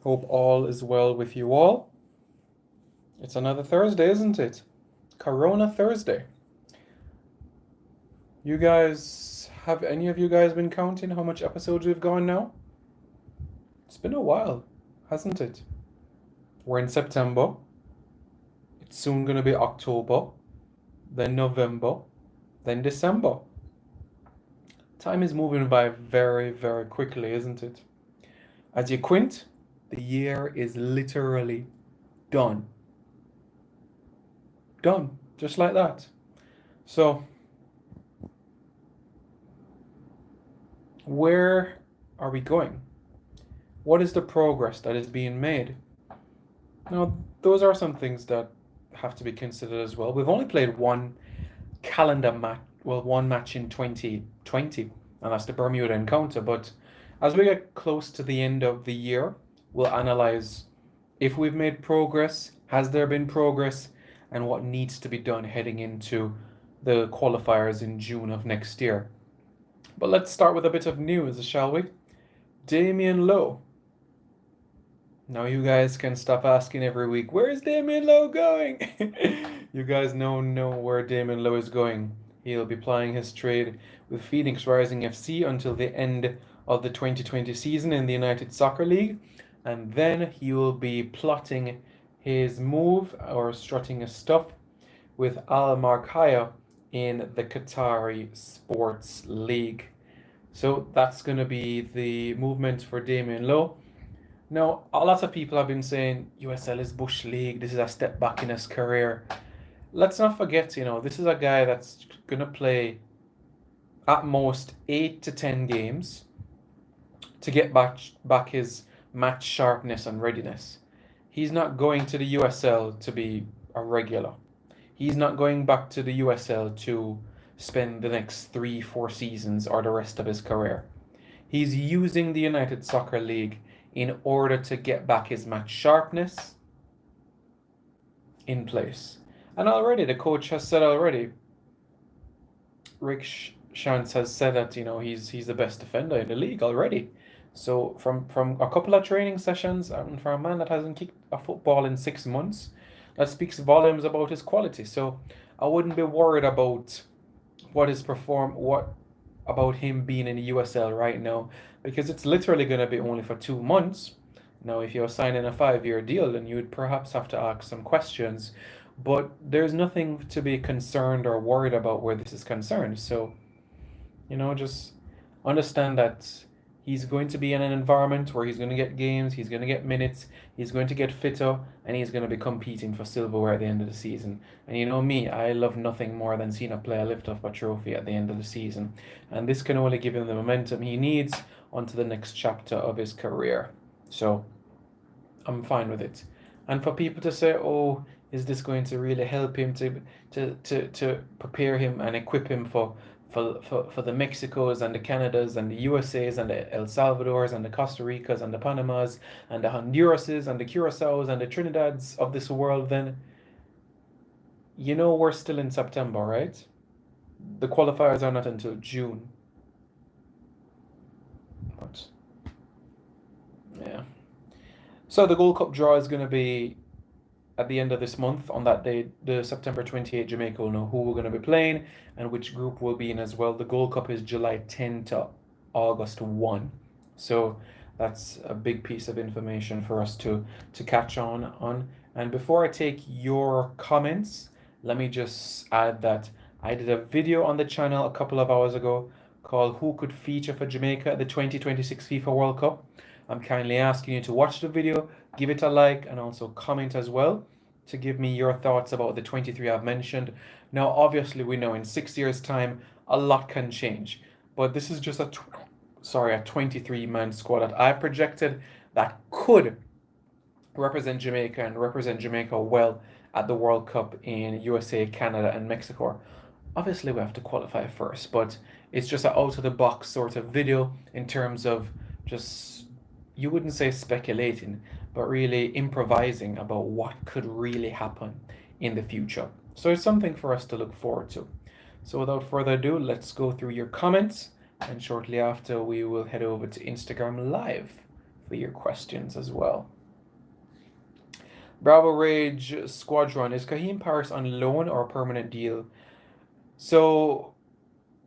Hope all is well with you all. It's another Thursday, isn't it? Corona Thursday. Have any of you guys been counting how much episodes we've gone now? It's been a while, hasn't it? We're in September. It's soon going to be October, then November, then December. Time is moving by very, very quickly, isn't it? As you quint, the year is literally done. Done, just like that. So, where are we going? What is the progress that is being made? Now, those are some things that have to be considered as well. We've only played one match in 2020, and that's the Bermuda encounter. But as we get close to the end of the year, we'll analyze if we've made progress, has there been progress, and what needs to be done heading into the qualifiers in June of next year. But let's start with a bit of news, shall we? Damien Lowe. Now you guys can stop asking every week, where's Damien Lowe going? You guys know where Damien Lowe is going. He'll be plying his trade with Phoenix Rising FC until the end of the 2020 season in the United Soccer League. And then he will be plotting his move or strutting his stuff with Al Markaya in the Qatari Sports League. So that's going to be the movement for Damien Lowe. Now, a lot of people have been saying USL is Bush League. This is a step back in his career. Let's not forget, this is a guy that's going to play at most 8 to 10 games to get back his match sharpness and readiness. He's not going to the USL to be a regular. He's not going back to the USL to spend the next 3-4 seasons or the rest of his career. He's using the United Soccer League in order to get back his match sharpness in place. And already, the coach has said already, Rick Shantz has said that, he's the best defender in the league already. So from a couple of training sessions, and for a man that hasn't kicked a football in 6 months, that speaks volumes about his quality. So I wouldn't be worried about what about him being in the USL right now, because it's literally going to be only for 2 months. Now, if you're signing a 5-year deal, then you would perhaps have to ask some questions, but there's nothing to be concerned or worried about where this is concerned. So, just understand that he's going to be in an environment where he's going to get games, he's going to get minutes, he's going to get fitter, and he's going to be competing for silverware at the end of the season. And you know me, I love nothing more than seeing a player lift up a trophy at the end of the season. And this can only give him the momentum he needs onto the next chapter of his career. So, I'm fine with it. And for people to say, oh, is this going to really help him to prepare him and equip him for the Mexicos and the Canadas and the USAs and the El Salvadors and the Costa Ricas and the Panamas and the Hondurases and the Curaçaos and the Trinidads of this world, then we're still in September, right? The qualifiers are not until June. But yeah. So the Gold Cup draw is going to be at the end of this month. On that day, the September 28th, Jamaica will know who we're going to be playing and which group we'll be in as well. The Gold Cup is July 10 to August 1. So that's a big piece of information for us to catch on. And before I take your comments, let me just add that I did a video on the channel a couple of hours ago called Who Could Feature for Jamaica at the 2026 FIFA World Cup. I'm kindly asking you to watch the video, give it a like, and also comment as well to give me your thoughts about the 23 I've mentioned. Now, obviously, we know in 6 years' time, a lot can change. But this is just a 23-man squad that I projected that could represent Jamaica and represent Jamaica well at the World Cup in USA, Canada, and Mexico. Obviously, we have to qualify first, but it's just an out-of-the-box sort of video in terms of just, you wouldn't say speculating, but really improvising about what could really happen in the future. So it's something for us to look forward to. So without further ado, let's go through your comments, and shortly after we will head over to Instagram Live for your questions as well. Bravo Rage Squadron, is Kahim Paris on loan or a permanent deal? So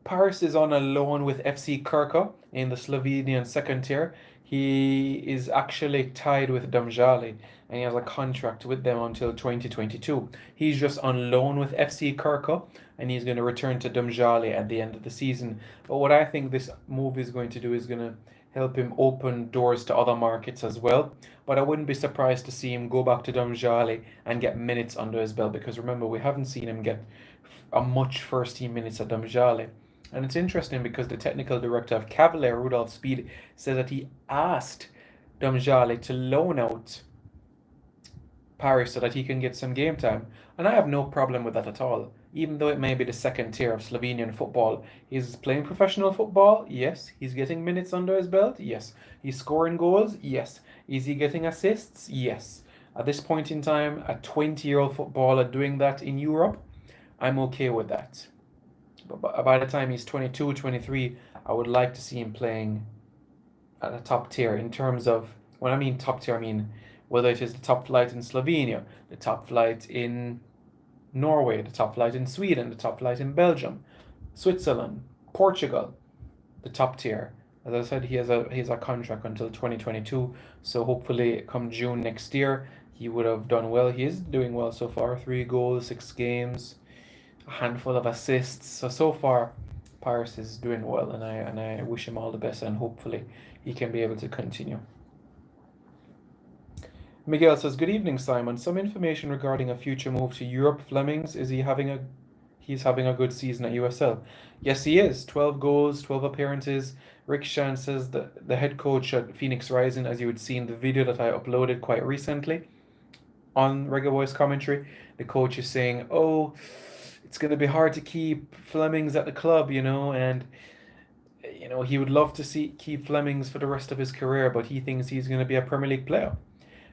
Paris is on a loan with FC Kirka in the Slovenian second tier. He is actually tied with Damjali and he has a contract with them until 2022. He's just on loan with FC Kirka and he's going to return to Damjali at the end of the season. But what I think this move is going to do is going to help him open doors to other markets as well. But I wouldn't be surprised to see him go back to Damjali and get minutes under his belt because remember, we haven't seen him get a much first team minutes at Damjali. And it's interesting because the technical director of Cavalier, Rudolf Speed, said that he asked Domjale to loan out Paris so that he can get some game time. And I have no problem with that at all. Even though it may be the second tier of Slovenian football, he's playing professional football. Yes. He's getting minutes under his belt. Yes. He's scoring goals. Yes. Is he getting assists? Yes. At this point in time, a 20-year-old footballer doing that in Europe, I'm okay with that. But by the time he's 22, 23, I would like to see him playing at a top tier in terms of, when I mean top tier, I mean whether it is the top flight in Slovenia, the top flight in Norway, the top flight in Sweden, the top flight in Belgium, Switzerland, Portugal, the top tier. As I said, he has a contract until 2022, so hopefully come June next year, he would have done well. He is doing well so far, 3 goals, 6 games, a handful of assists. So far, Paris is doing well, and I wish him all the best, and hopefully he can be able to continue. Miguel says, "Good evening, Simon. Some information regarding a future move to Europe. Flemings, is he having a he's having a good season at USL? Yes, he is. 12 goals, 12 appearances. Rick Shan says the head coach at Phoenix Rising, as you would see in the video that I uploaded quite recently on Regular Voice Commentary, the coach is saying, oh, it's going to be hard to keep Flemings at the club, and he would love to keep Flemings for the rest of his career, but he thinks he's going to be a Premier League player.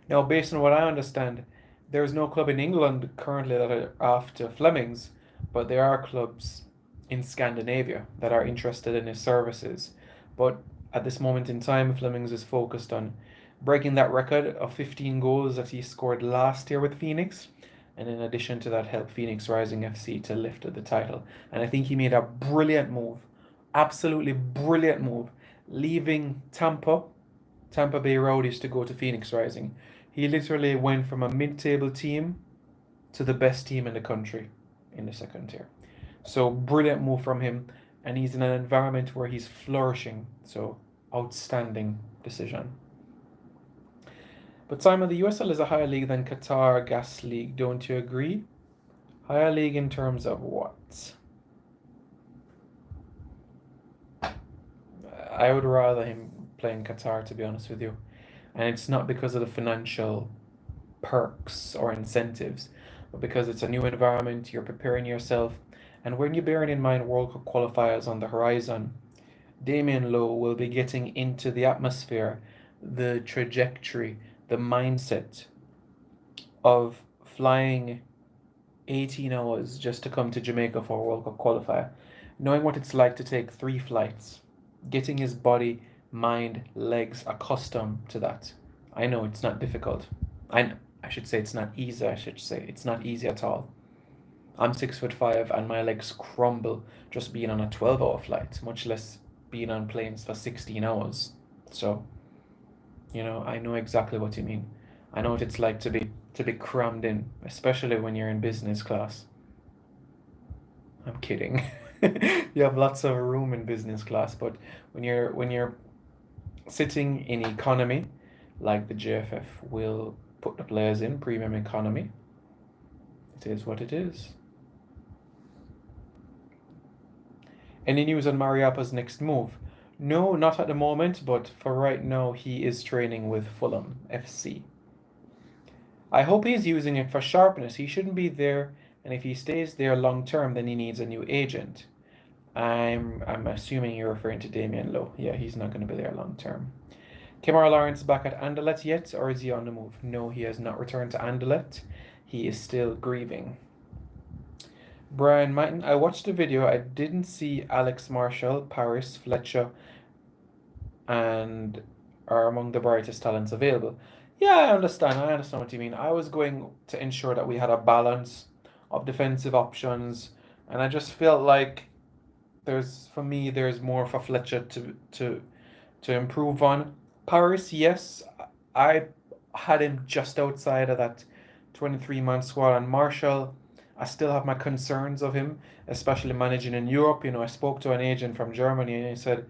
Now, based on what I understand, there's no club in England currently that are after Flemings, but there are clubs in Scandinavia that are interested in his services. But at this moment in time, Flemings is focused on breaking that record of 15 goals that he scored last year with Phoenix, and in addition to that, help Phoenix Rising FC to lift the title. And I think he made a brilliant move, absolutely brilliant move, leaving Tampa Bay Rowdies to go to Phoenix Rising. He literally went from a mid-table team to the best team in the country in the second tier. So brilliant move from him, and he's in an environment where he's flourishing. So outstanding decision. But Simon, the USL is a higher league than Qatar Gas League, don't you agree? Higher league in terms of what? I would rather him play in Qatar, to be honest with you. And it's not because of the financial perks or incentives, but because it's a new environment, you're preparing yourself. And when you're bearing in mind World Cup qualifiers on the horizon, Damien Lowe will be getting into the atmosphere, the trajectory, the mindset of flying 18 hours just to come to Jamaica for a World Cup qualifier, knowing what it's like to take 3 flights, getting his body, mind, legs accustomed to that. I know it's not difficult. I should say it's not easy. I should say it's not easy at all. I'm 6'5" and my legs crumble just being on a 12-hour flight, much less being on planes for 16 hours. So, I know exactly what you mean. I know what it's like to be crammed in, especially when you're in business class. I'm kidding. You have lots of room in business class, but when you're sitting in economy, like the JFF will put the players in premium economy, it is what it is. Any news on Mariapa's next move? No, not at the moment, but for right now, he is training with Fulham FC. I hope he's using it for sharpness. He shouldn't be there, and if he stays there long term, then he needs a new agent. I'm assuming you're referring to Damien Lowe. Yeah, he's not going to be there long term. Kemar Lawrence back at Anderlecht yet, or is he on the move? No, he has not returned to Anderlecht. He is still grieving. Brian Martin, I watched the video. I didn't see Alex Marshall, Paris, Fletcher, and are among the brightest talents available. Yeah, I understand. I understand what you mean. I was going to ensure that we had a balance of defensive options, and I just felt like for me, there's more for Fletcher to improve on. Paris, yes, I had him just outside of that 23-man squad, and Marshall, I still have my concerns of him, especially managing in Europe. I spoke to an agent from Germany, and he said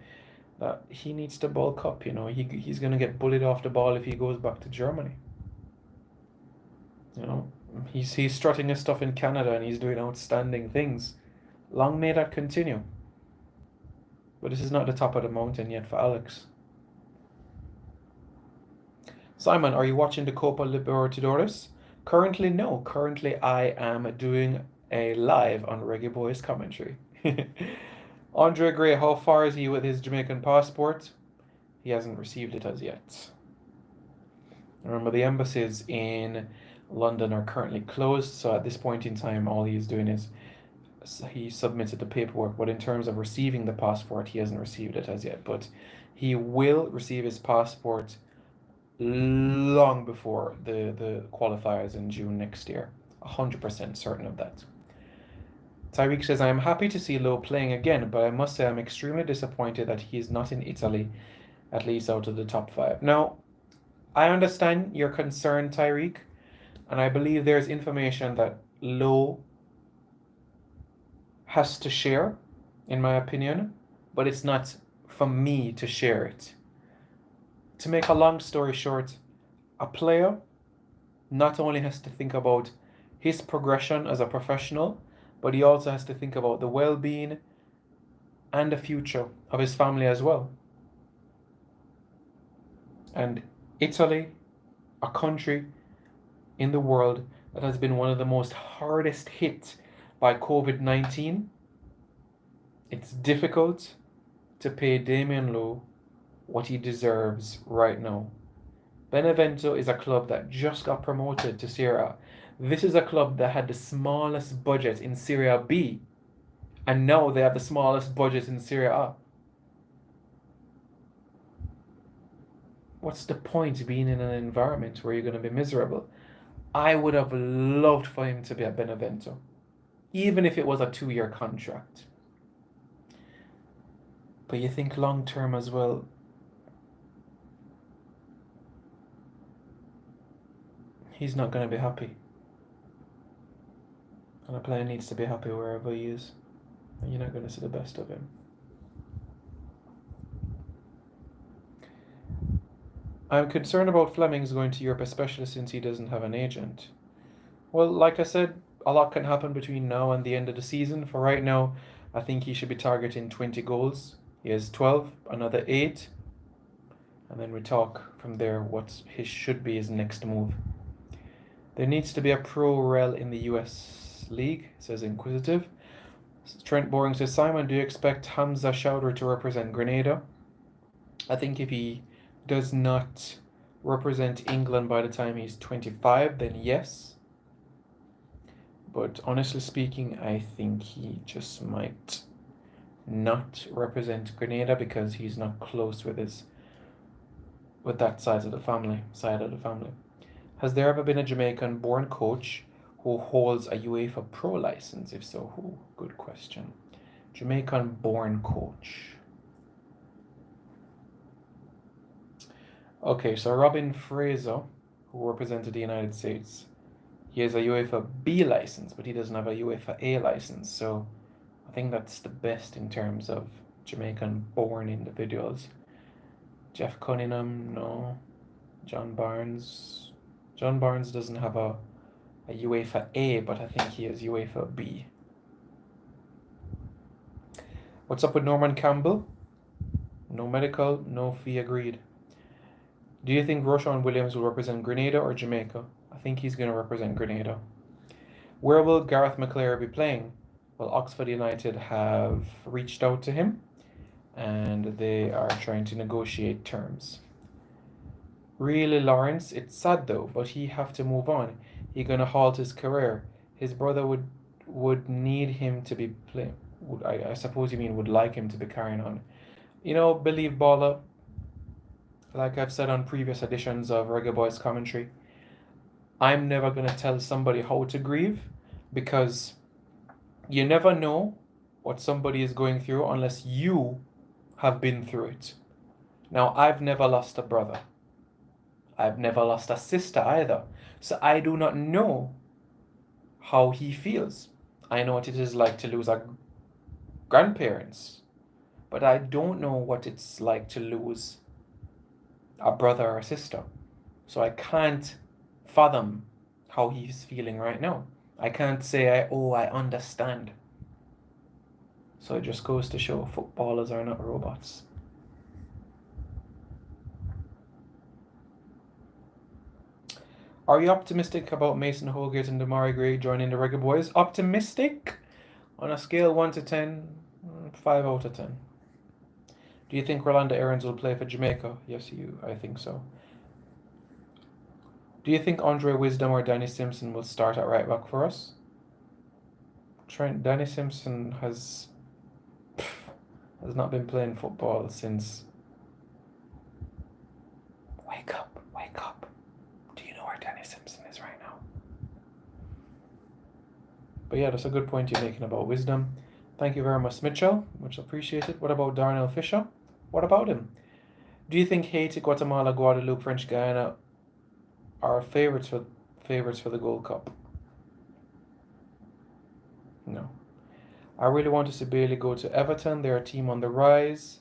that he needs to bulk up. He's gonna get bullied off the ball if he goes back to Germany. You know, he's strutting his stuff in Canada and he's doing outstanding things. Long may that continue. But this is not the top of the mountain yet for Alex. Simon, are you watching the Copa Libertadores? Currently, no. Currently, I am doing a live on Reggae Boys commentary. Andre Gray, how far is he with his Jamaican passport? He hasn't received it as yet. Remember, the embassies in London are currently closed, so at this point in time, all he's doing is he submitted the paperwork, but in terms of receiving the passport, he hasn't received it as yet. But he will receive his passport long before the qualifiers in June next year. 100% certain of that. Tyreek says, I am happy to see Lowe playing again, but I must say I'm extremely disappointed that he is not in Italy, at least out of the top 5. Now, I understand your concern, Tyreek, and I believe there's information that Lowe has to share, in my opinion, but it's not for me to share it. To make a long story short, a player not only has to think about his progression as a professional, but he also has to think about the well-being and the future of his family as well. And Italy, a country in the world that has been one of the most hardest hit by COVID-19, it's difficult to pay Damien Lowe what he deserves right now. Benevento is a club that just got promoted to Serie A. This is a club that had the smallest budget in Serie B, and now they have the smallest budget in Serie A. What's the point being in an environment where you're going to be miserable? I would have loved for him to be at Benevento, even if it was a 2-year contract. But you think long term as well. He's not going to be happy. And a player needs to be happy wherever he is. And you're not going to see the best of him. I'm concerned about Fleming's going to Europe, especially since he doesn't have an agent. Well, like I said, a lot can happen between now and the end of the season. For right now, I think he should be targeting 20 goals. He has 12, another 8. And then we talk from there what should be his next move. There needs to be a pro rel in the US League, says Inquisitive. Trent Boring says, Simon, do you expect Hamza Chowdhury to represent Grenada? I think if he does not represent England by the time he's 25, then yes. But honestly speaking, I think he just might not represent Grenada because he's not close with that side of the family. Has there ever been a Jamaican-born coach who holds a UEFA Pro license? If so, who? Good question. Jamaican-born coach. Okay, so Robin Fraser, who represented the United States, he has a UEFA B license, but he doesn't have a UEFA A license. So I think that's the best in terms of Jamaican-born individuals. Jeff Cunningham, no. John Barnes doesn't have a UEFA A, but I think he has UEFA B. What's up with Norman Campbell? No medical, no fee agreed. Do you think Roshan Williams will represent Grenada or Jamaica? I think he's going to represent Grenada. Where will Gareth McClare be playing? Well, Oxford United have reached out to him, and they are trying to negotiate terms. Really, Lawrence, it's sad though, but he have to move on. He gonna halt his career. His brother would need him to be playing. I suppose you mean would like him to be carrying on. Believe Balla, like I've said on previous editions of Reggae Boys Commentary, I'm never going to tell somebody how to grieve, because you never know what somebody is going through unless you have been through it. Now, I've never lost a brother. I've never lost a sister either. So I do not know how he feels. I know what it is like to lose our grandparents, but I don't know what it's like to lose a brother or a sister. So I can't fathom how he's feeling right now. I can't say, I understand. So it just goes to show footballers are not robots. Are you optimistic about Mason Holgate and Damari Gray joining the Reggae Boys? Optimistic? On a scale 1 to 10, 5 out of 10. Do you think Rolando Aarons will play for Jamaica? Yes, I think so. Do you think Andre Wisdom or Danny Simpson will start at right back for us? Danny Simpson has not been playing football since... Wake up, wake up. Do you know where Danny Simpson is right now? But yeah, that's a good point you're making about Wisdom. Thank you very much, Mitchell. Much appreciated. What about Darnell Fisher? What about him? Do you think Haiti, Guatemala, Guadeloupe, French Guiana are favorites for the Gold Cup? No. I really want to see Bailey go to Everton. They're a team on the rise.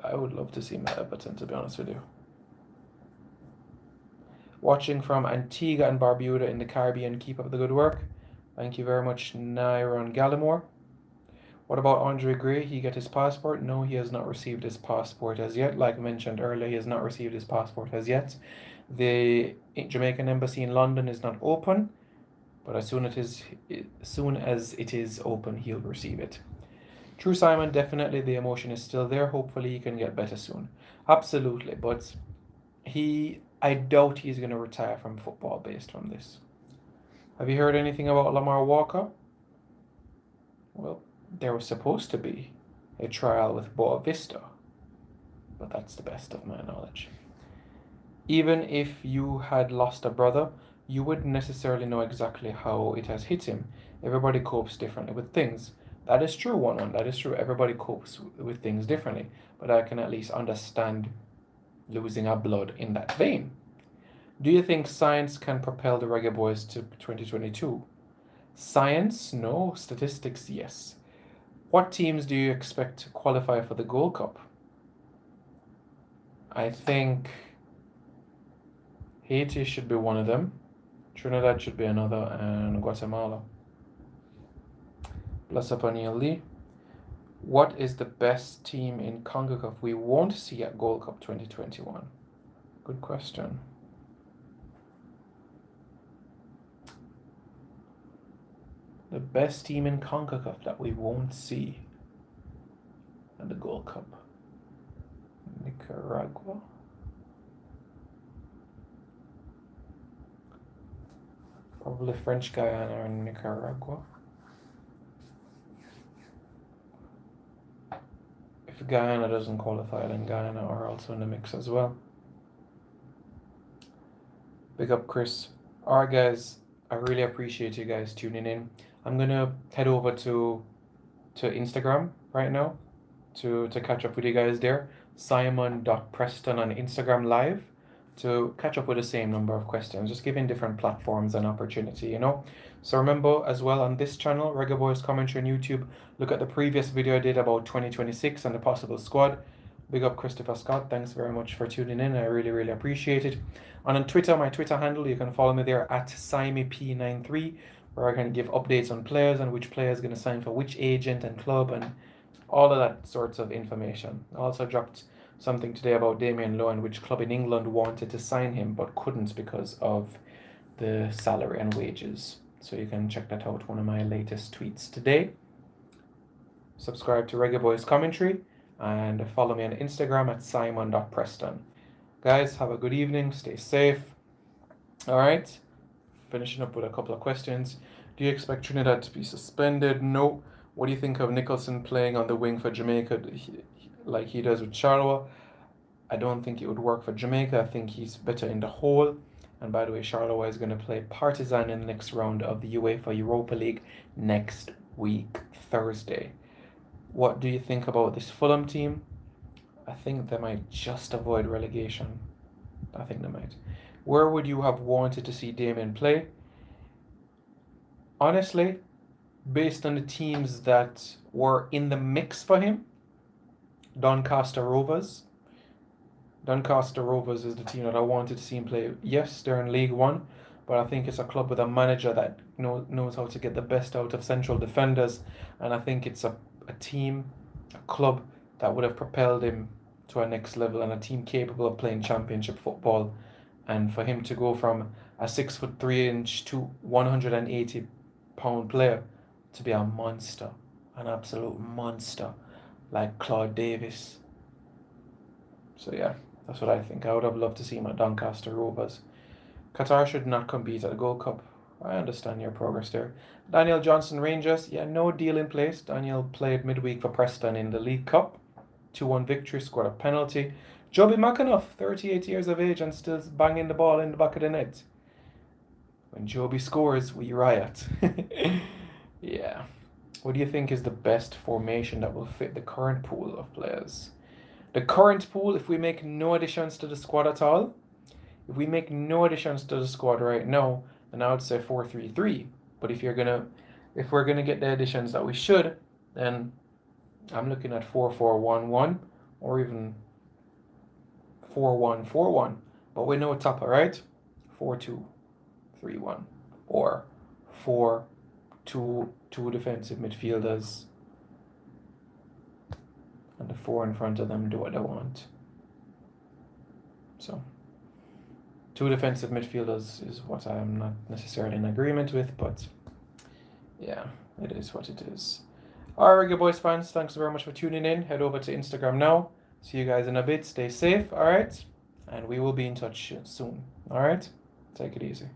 I would love to see him at Everton, to be honest with you. Watching from Antigua and Barbuda in the Caribbean. Keep up the good work. Thank you very much, Nyron Gallimore. What about Andre Gray? He get his passport? No, he has not received his passport as yet. Like I mentioned earlier, he has not received his passport as yet. The Jamaican embassy in London is not open, but as soon as it is open, he'll receive it. True, Simon, definitely the emotion is still there. Hopefully he can get better soon. Absolutely, but I doubt he's going to retire from football based on this. Have you heard anything about Lamar Walker? Well, there was supposed to be a trial with Boa Vista, but that's the best of my knowledge. Even if you had lost a brother, you wouldn't necessarily know exactly how it has hit him. Everybody copes differently with things. That is true, one. That is true. Everybody copes with things differently, but I can at least understand losing a blood in that vein. Do you think science can propel the Reggae Boys to 2022? Science? No. Statistics? Yes. What teams do you expect to qualify for the Gold Cup? I think Haiti should be one of them. Trinidad should be another, and Guatemala. Bless up Neil Lee. What is the best team in CONCACAF we won't see at Gold Cup 2021? Good question. The best team in CONCACAF that we won't see at the Gold Cup. Nicaragua. Probably French Guiana or Nicaragua. If Guyana doesn't qualify, then Guyana are also in the mix as well. Big up, Chris. Alright, guys. I really appreciate you guys tuning in. I'm gonna head over to Instagram right now to catch up with you guys there. Simon.Preston on Instagram Live to catch up with the same number of questions, just giving different platforms an opportunity, you know. So remember as well on this channel, Reggae Boys Commentary on YouTube, look at the previous video I did about 2026 and the possible squad. Big up Christopher Scott. Thanks very much for tuning in. I really, really appreciate it. And on Twitter, my Twitter handle, you can follow me there at SimeyP93, where I can give updates on players and which player is going to sign for which agent and club and all of that sorts of information. I also dropped something today about Damien Lowe and which club in England wanted to sign him but couldn't because of the salary and wages. So you can check that out, one of my latest tweets today. Subscribe to Reggae Boys Commentary and follow me on Instagram at Simon.Preston. Guys, have a good evening. Stay safe. All right. Finishing up with a couple of questions. Do you expect Trinidad to be suspended? No. What do you think of Nicholson playing on the wing for Jamaica like he does with Charlotte? I don't think it would work for Jamaica. I think he's better in the whole. And by the way, Charleroi is going to play Partizan in the next round of the UEFA Europa League next week, Thursday. What do you think about this Fulham team? I think they might just avoid relegation. I think they might. Where would you have wanted to see Damien play? Honestly, based on the teams that were in the mix for him, Doncaster Rovers. Doncaster Rovers is the team that I wanted to see him play. Yes, they're in League One, but I think it's a club with a manager that knows how to get the best out of central defenders, and I think it's a team, a club that would have propelled him to a next level, and a team capable of playing championship football. And for him to go from a 6'3" to 180-pound player to be a monster, an absolute monster, like Claude Davis. So yeah, that's what I think. I would have loved to see him at Doncaster Rovers. Qatar should not compete at the Gold Cup. I understand your progress there. Daniel Johnson Rangers, yeah, no deal in place. Daniel played midweek for Preston in the League Cup. 2-1 victory, scored a penalty. Joby McAnuff, 38 years of age and still banging the ball in the back of the net. When Joby scores, we riot. Yeah. What do you think is the best formation that will fit the current pool of players? The current pool, if we make no additions to the squad at all, if we make no additions to the squad right now, then I would say 4-3-3. But if we're gonna get the additions that we should, then I'm looking at 4-4-1-1 or even 4-1-4-1. But we know Tapa, right? 4-2-3-1 or 4-2 defensive midfielders, and the 4 in front of them do what they want. So 2 defensive midfielders is what I'm not necessarily in agreement with, but yeah, it is what it is. Alright, good boys fans, thanks very much for tuning in. Head over to Instagram now. See you guys in a bit. Stay safe, alright? And we will be in touch soon. Alright? Take it easy.